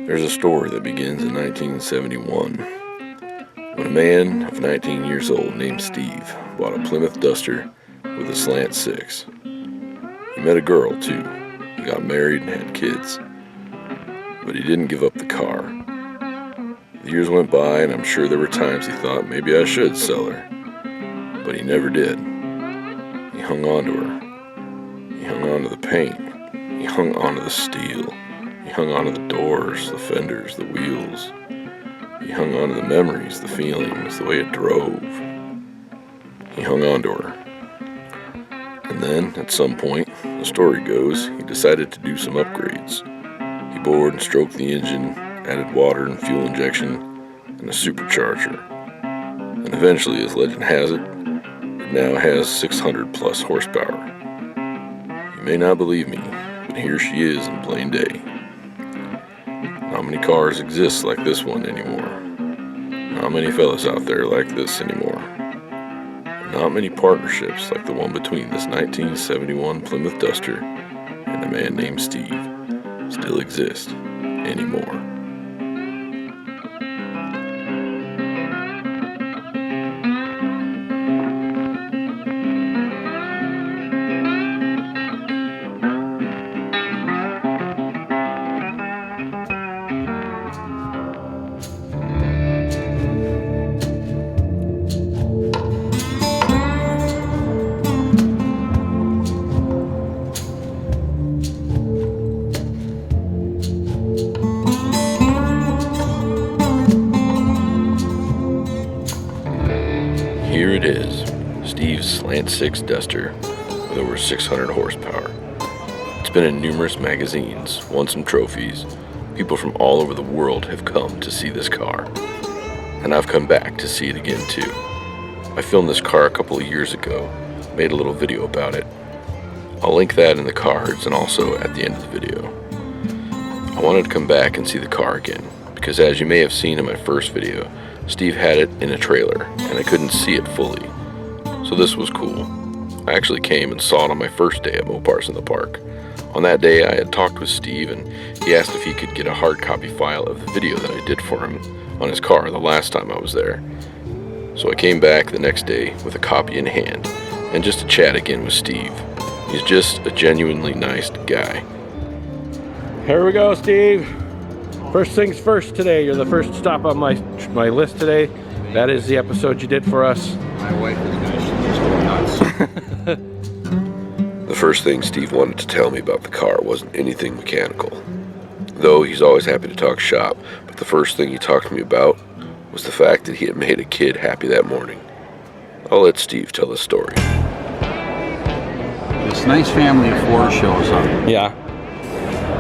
There's a story that begins in 1971 when a man of 19 years old named Steve bought a Plymouth Duster with a Slant 6. He met a girl too. He got married and had kids. But he didn't give up the car. The years went by and I'm sure there were times he thought maybe I should sell her. But he never did. He hung on to her. He hung on to the paint. He hung on to the steel. He hung on to the doors, the fenders, the wheels. He hung on to the memories, the feelings, the way it drove. He hung on to her. And then, at some point, the story goes, he decided to do some upgrades. He bored and stroked the engine, added water and fuel injection, and a supercharger. And eventually, as legend has it, it now has 600 plus horsepower. You may not believe me, but here she is in plain day. Not many cars exist like this one anymore. Not many fellas out there like this anymore. Not many partnerships like the one between this 1971 Plymouth Duster and a man named Steve still exist anymore. Here it is, Steve's Slant 6 Duster with over 600 horsepower. It's been in numerous magazines, won some trophies. People from all over the world have come to see this car. And I've come back to see it again too. I filmed this car a couple of years ago, made a little video about it. I'll link that in the cards and also at the end of the video. I wanted to come back and see the car again, because as you may have seen in my first video, Steve had it in a trailer, and I couldn't see it fully. So this was cool. I actually came and saw it on my first day at Mopars in the Park. On that day, I had talked with Steve, and he asked if he could get a hard copy file of the video that I did for him on his car the last time I was there. So I came back the next day with a copy in hand, and just to chat again with Steve. He's just a genuinely nice guy. Here we go, Steve. First things first today. You're the first stop on my list today. That is the episode you did for us. My wife is gonna go nuts. The first thing Steve wanted to tell me about the car wasn't anything mechanical. Though he's always happy to talk shop, but the first thing he talked to me about was the fact that he had made a kid happy that morning. I'll let Steve tell the story. This nice family of four shows up. Yeah.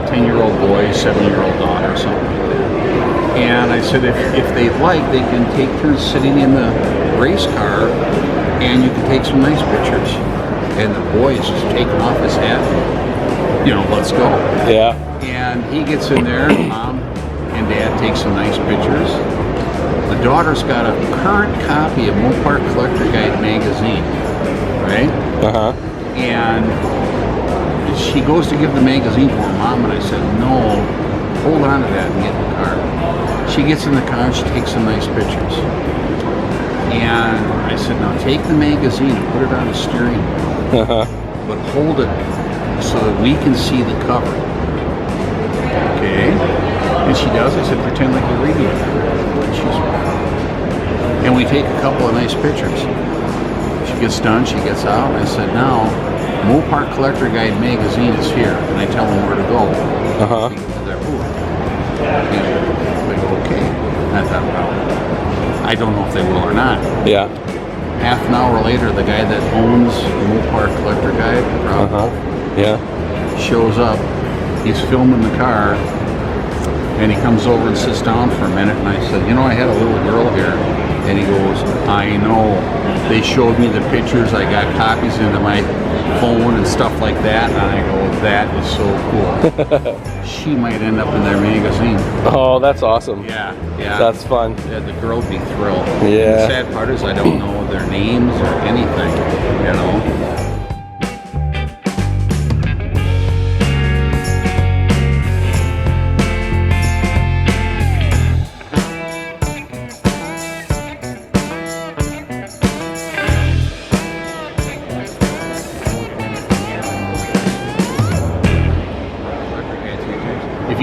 10-year-old boy, 7-year-old daughter, or something like that. And I said, if they'd like, they can take turns sitting in the race car, and you can take some nice pictures. And the boy is just taking off his hat, let's go. Yeah. And he gets in there, Mom and Dad take some nice pictures. The daughter's got a current copy of Mopar Collector Guide magazine, right? Uh-huh. And she goes to give the magazine to her mom, and I said, no, hold on to that and get in the car. She gets in the car and she takes some nice pictures. And I said, now take the magazine and put it on the steering wheel, but hold it so that we can see the cover. Okay? And she does. I said, pretend like you're reading it. And we take a couple of nice pictures. She gets done, she gets out, and I said, now, Mopar Collector Guide magazine is here, and I tell them where to go. Uh-huh. To their booth. And they go, okay. And I thought, well, I don't know if they will or not. Yeah. Half an hour later, the guy that owns Mopar Collector Guide, Rob, Yeah. shows up. He's filming the car, and he comes over and sits down for a minute, and I said, I had a little girl here. And he goes, I know. They showed me the pictures. I got copies into my phone and stuff like that. And I go, that is so cool. She might end up in their magazine. Oh, that's awesome. Yeah. That's fun. Yeah, the girl would be thrilled. Yeah. The sad part is I don't know their names or anything,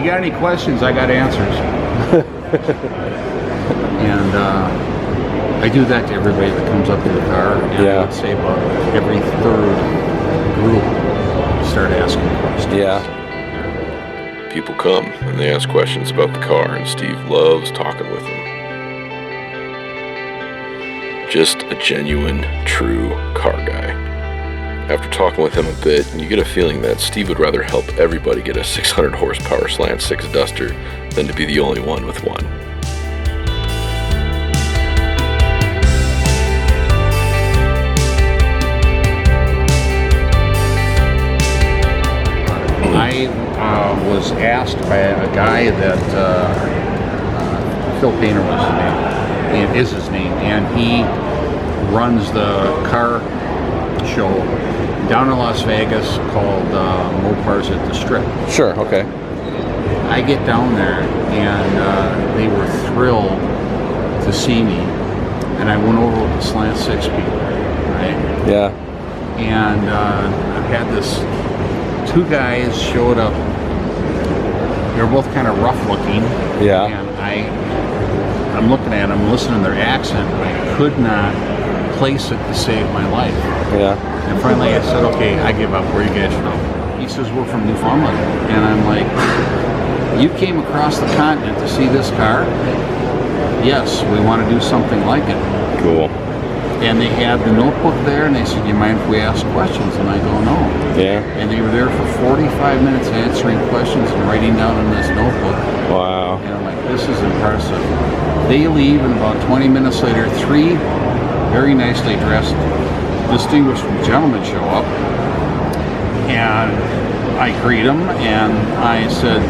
you got any questions? I got answers. And I do that to everybody that comes up to the car. And I would say about every third group start asking questions. Yeah. People come and they ask questions about the car, and Steve loves talking with them. Just a genuine, true car guy. After talking with him a bit, you get a feeling that Steve would rather help everybody get a 600 horsepower Slant 6 Duster than to be the only one with one. I was asked by a guy that Phil Painter was his name, and is his name, and he runs the car show down in Las Vegas called Mopars at the Strip. Sure, okay. I get down there, and they were thrilled to see me, and I went over with the Slant 6 people, right? Yeah. And I've had this, two guys showed up. They were both kind of rough looking. Yeah. And I'm looking at them, listening to their accent, but I could not place it to save my life. Yeah. And finally I said, okay, I give up. Where are you guys from? He says, we're from Newfoundland. And I'm like, you came across the continent to see this car? Yes, we want to do something like it. Cool. And they had the notebook there, and they said, you mind if we ask questions? And I go, no. Yeah. And they were there for 45 minutes answering questions and writing down in this notebook. Wow. And I'm like, this is impressive. They leave, and about 20 minutes later, three very nicely dressed, distinguished gentlemen show up. And I greet them, and I said,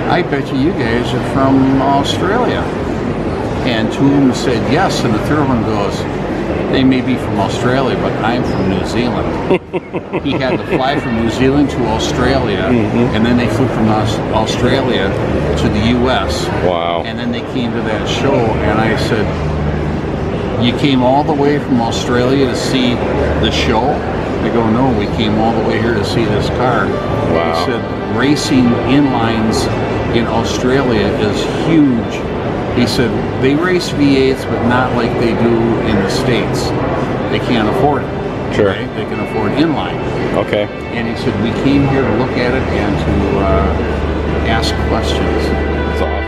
I bet you guys are from Australia. And two of them said yes, and the third one goes, they may be from Australia, but I'm from New Zealand. He had to fly from New Zealand to Australia, and then they flew from Australia to the U.S. Wow. And then they came to that show, and I said, you came all the way from Australia to see the show? They go, no, we came all the way here to see this car. Wow. He said, racing inlines in Australia is huge. He said, they race V8s, but not like they do in the States. They can't afford it. Sure. Right? They can afford inline. Okay. And he said, we came here to look at it and to ask questions. That's awesome.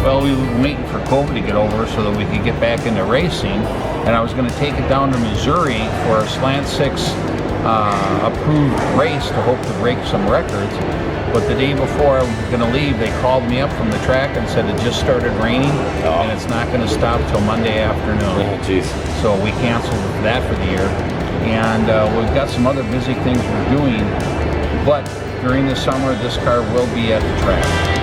Well, we were waiting for COVID to get over so that we could get back into racing, and I was going to take it down to Missouri for a Slant 6 approved race to hope to break some records. But the day before I was going to leave, they called me up from the track and said it just started raining, and it's not going to stop till Monday afternoon. Oh, jeez. So we canceled that for the year, and we've got some other busy things we're doing. But during the summer, this car will be at the track.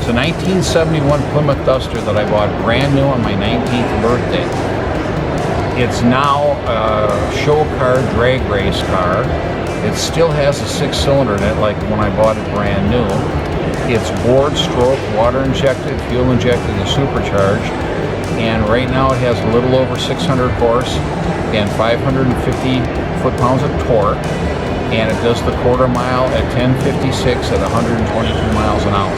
It's a 1971 Plymouth Duster that I bought brand new on my 19th birthday. It's now a show car, drag race car. It still has a 6-cylinder in it like when I bought it brand new. It's board stroke, water injected, fuel injected, and supercharged. And right now it has a little over 600 horse and 550 foot-pounds of torque. And it does the quarter mile at 10:56 at 122 miles an hour.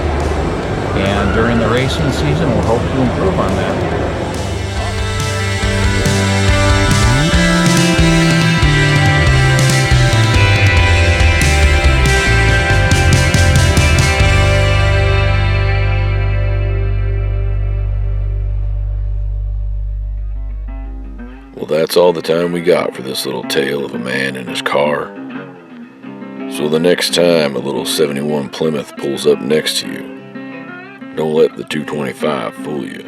And during the racing season, we'll hope to improve on that. Well, that's all the time we got for this little tale of a man and his car. So the next time a little 71 Plymouth pulls up next to you, don't let the 225 fool you.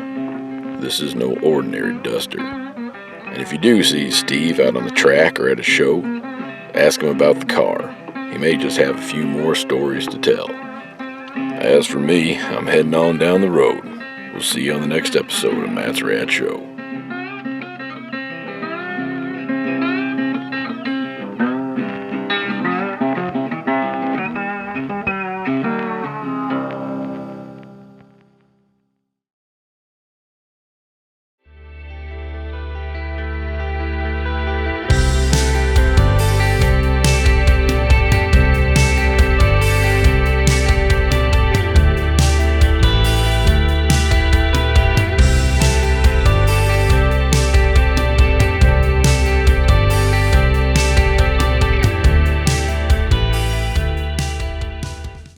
This is no ordinary Duster. And if you do see Steve out on the track or at a show, ask him about the car. He may just have a few more stories to tell. As for me, I'm heading on down the road. We'll see you on the next episode of Matt's Rad Show.